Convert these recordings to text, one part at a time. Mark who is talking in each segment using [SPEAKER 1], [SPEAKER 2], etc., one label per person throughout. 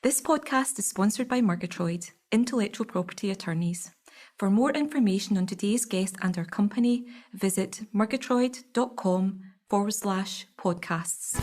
[SPEAKER 1] This podcast is sponsored by Murgatroyd, intellectual property attorneys. For more information on today's guest and our company, visit murgatroyd.com/podcasts.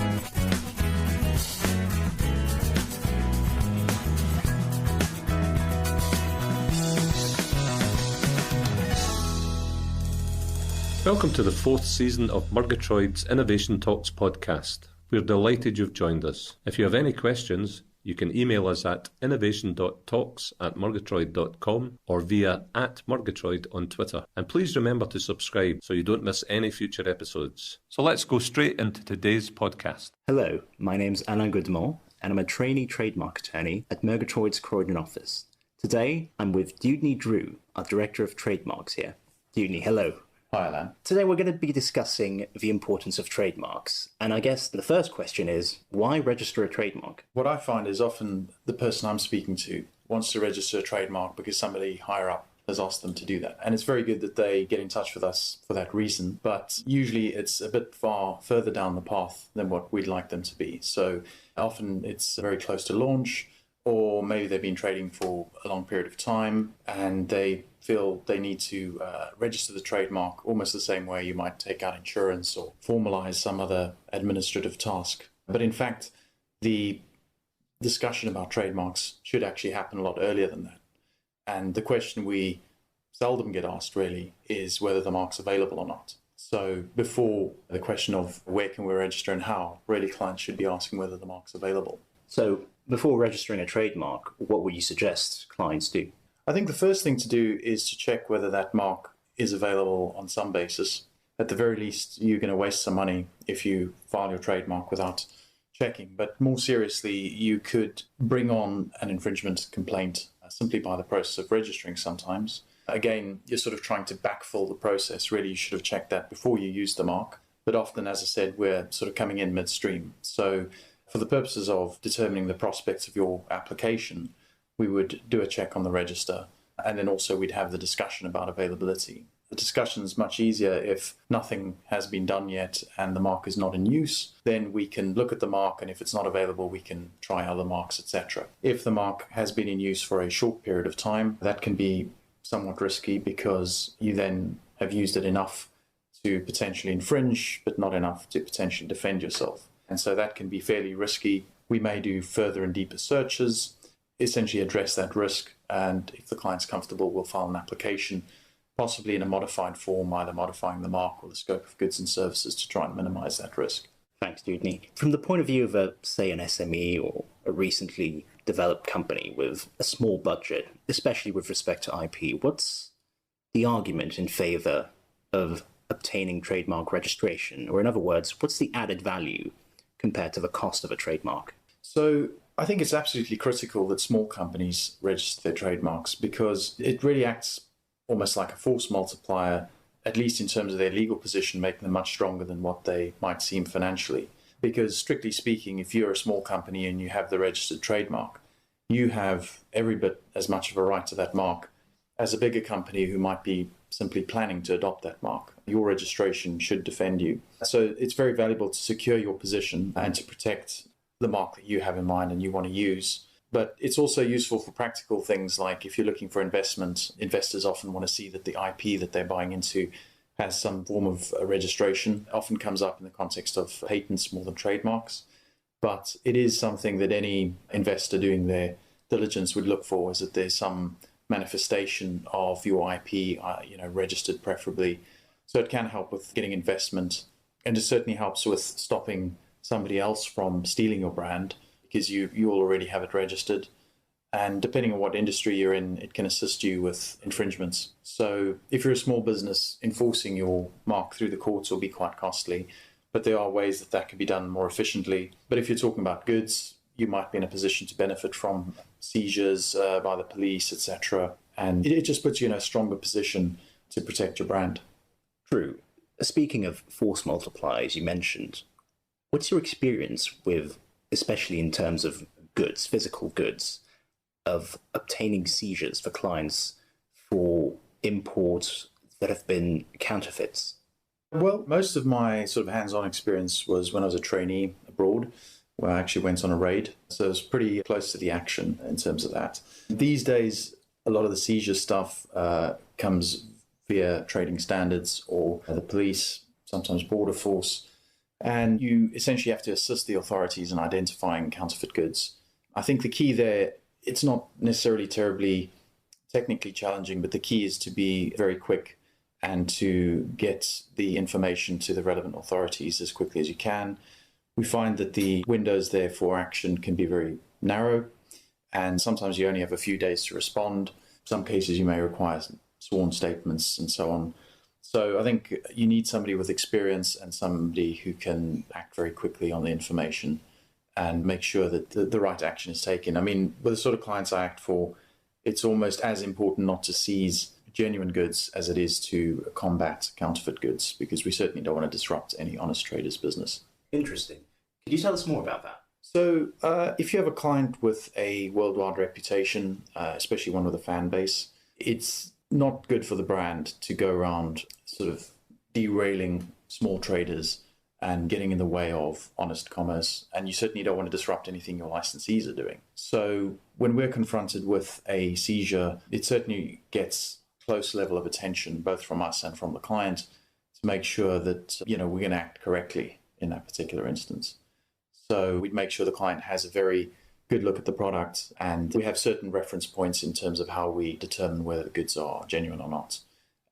[SPEAKER 2] Welcome to the fourth season of Murgatroyd's Innovation Talks podcast. We're delighted you've joined us. If you have any questions, you can email us at innovation.talks@murgatroyd.com or via @Murgatroyd on Twitter. And please remember to subscribe so you don't miss any future episodes. So let's go straight into today's podcast.
[SPEAKER 3] Hello, my name's Alain and I'm a trainee trademark attorney at Murgatroyd's Croydon office. Today, I'm with Dewdney Drew, our Director of Trademarks here. Dewdney, hello.
[SPEAKER 4] Hi, Alain.
[SPEAKER 3] Today we're going to be discussing the importance of trademarks. And I guess the first question is, why register a trademark?
[SPEAKER 4] What I find is often the person I'm speaking to wants to register a trademark because somebody higher up has asked them to do that. And it's very good that they get in touch with us for that reason. But usually it's a bit far further down the path than what we'd like them to be. So often it's very close to launch, or maybe they've been trading for a long period of time and they feel they need to register the trademark almost the same way you might take out insurance or formalize some other administrative task. But in fact, the discussion about trademarks should actually happen a lot earlier than that. And the question we seldom get asked really is whether the mark's available or not. So before the question of where can we register and how, really clients should be asking whether the mark's available.
[SPEAKER 3] So before registering a trademark, what would you suggest clients do?
[SPEAKER 4] I think the first thing to do is to check whether that mark is available on some basis. At the very least, you're going to waste some money if you file your trademark without checking. But more seriously, you could bring on an infringement complaint simply by the process of registering sometimes. Again, you're sort of trying to backfill the process. Really, you should have checked that before you used the mark. But often, as I said, we're sort of coming in midstream. So for the purposes of determining the prospects of your application, we would do a check on the register, and then also we'd have the discussion about availability. The discussion is much easier if nothing has been done yet and the mark is not in use. Then we can look at the mark, and if it's not available, we can try other marks, etc. If the mark has been in use for a short period of time, that can be somewhat risky because you then have used it enough to potentially infringe, but not enough to potentially defend yourself. And so that can be fairly risky. We may do further and deeper searches, essentially address that risk, and if the client's comfortable, we'll file an application, possibly in a modified form, either modifying the mark or the scope of goods and services to try and minimize that risk.
[SPEAKER 3] Thanks, Dewdney. From the point of view of, say, an SME or a recently developed company with a small budget, especially with respect to IP, what's the argument in favor of obtaining trademark registration? Or in other words, what's the added value compared to the cost of a trademark?
[SPEAKER 4] So I think it's absolutely critical that small companies register their trademarks because it really acts almost like a force multiplier, at least in terms of their legal position, making them much stronger than what they might seem financially. Because strictly speaking, if you're a small company and you have the registered trademark, you have every bit as much of a right to that mark as a bigger company who might be simply planning to adopt that mark. Your registration should defend you. So it's very valuable to secure your position and to protect the mark that you have in mind and you want to use. But it's also useful for practical things like if you're looking for investment, investors often want to see that the IP that they're buying into has some form of registration. It often comes up in the context of patents more than trademarks. But it is something that any investor doing their diligence would look for, is that there's some manifestation of your IP, registered preferably. So it can help with getting investment, and it certainly helps with stopping somebody else from stealing your brand because you already have it registered. And depending on what industry you're in, it can assist you with infringements. So if you're a small business, enforcing your mark through the courts will be quite costly, but there are ways that can be done more efficiently. But if you're talking about goods, you might be in a position to benefit from seizures by the police, etc. And it just puts you in a stronger position to protect your brand.
[SPEAKER 3] True. Speaking of force multipliers, you mentioned, what's your experience with, especially in terms of goods, physical goods, of obtaining seizures for clients for imports that have been counterfeits?
[SPEAKER 4] Well, most of my sort of hands-on experience was when I was a trainee abroad. where I actually went on a raid. So it's pretty close to the action in terms of that. These days, a lot of the seizure stuff comes via trading standards or the police, sometimes border force. And you essentially have to assist the authorities in identifying counterfeit goods. I think the key there, it's not necessarily terribly technically challenging, but the key is to be very quick and to get the information to the relevant authorities as quickly as you can. We find that the windows there for action can be very narrow, and sometimes you only have a few days to respond. Some cases you may require sworn statements and so on. So I think you need somebody with experience and somebody who can act very quickly on the information and make sure that the right action is taken. I mean, with the sort of clients I act for, it's almost as important not to seize genuine goods as it is to combat counterfeit goods, because we certainly don't want to disrupt any honest trader's business.
[SPEAKER 3] Interesting. Could you tell us more about that?
[SPEAKER 4] So if you have a client with a worldwide reputation, especially one with a fan base, it's not good for the brand to go around sort of derailing small traders and getting in the way of honest commerce. And you certainly don't want to disrupt anything your licensees are doing. So when we're confronted with a seizure, it certainly gets close level of attention, both from us and from the client, to make sure that, we're going to act correctly in that particular instance. So we'd make sure the client has a very good look at the product, and we have certain reference points in terms of how we determine whether the goods are genuine or not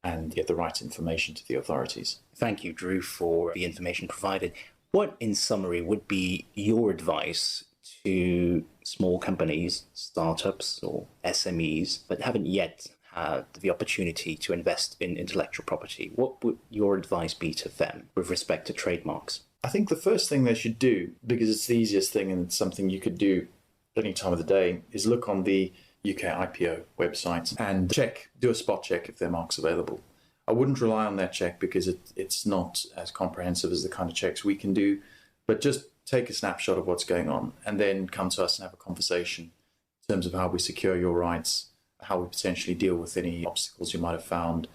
[SPEAKER 4] and get the right information to the authorities.
[SPEAKER 3] Thank you, Drew, for the information provided. What, in summary, would be your advice to small companies, startups or SMEs, but haven't yet had the opportunity to invest in intellectual property? What would your advice be to them with respect to trademarks?
[SPEAKER 4] I think the first thing they should do, because it's the easiest thing and it's something you could do any time of the day, is look on the UK IPO website and do a spot check if their mark's available. I wouldn't rely on that check because it's not as comprehensive as the kind of checks we can do, but just take a snapshot of what's going on and then come to us and have a conversation in terms of how we secure your rights, how we potentially deal with any obstacles you might have found,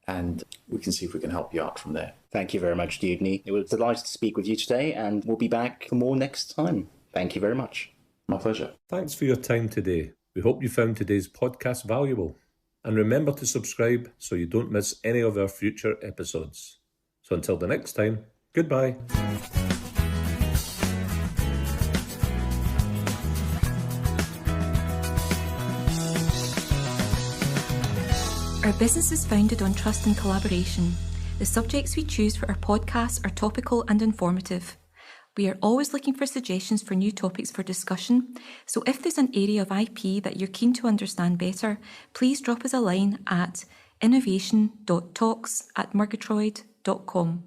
[SPEAKER 4] and we can see if we can help you out from there.
[SPEAKER 3] Thank you very much, Dewdney. It was delighted to speak with you today, and we'll be back for more next time. Thank you very much.
[SPEAKER 4] My pleasure.
[SPEAKER 2] Thanks for your time today. We hope you found today's podcast valuable. And remember to subscribe so you don't miss any of our future episodes. So until the next time, goodbye.
[SPEAKER 1] Our business is founded on trust and collaboration. The subjects we choose for our podcasts are topical and informative. We are always looking for suggestions for new topics for discussion, so if there's an area of IP that you're keen to understand better, please drop us a line at innovation.talks@murgatroyd.com.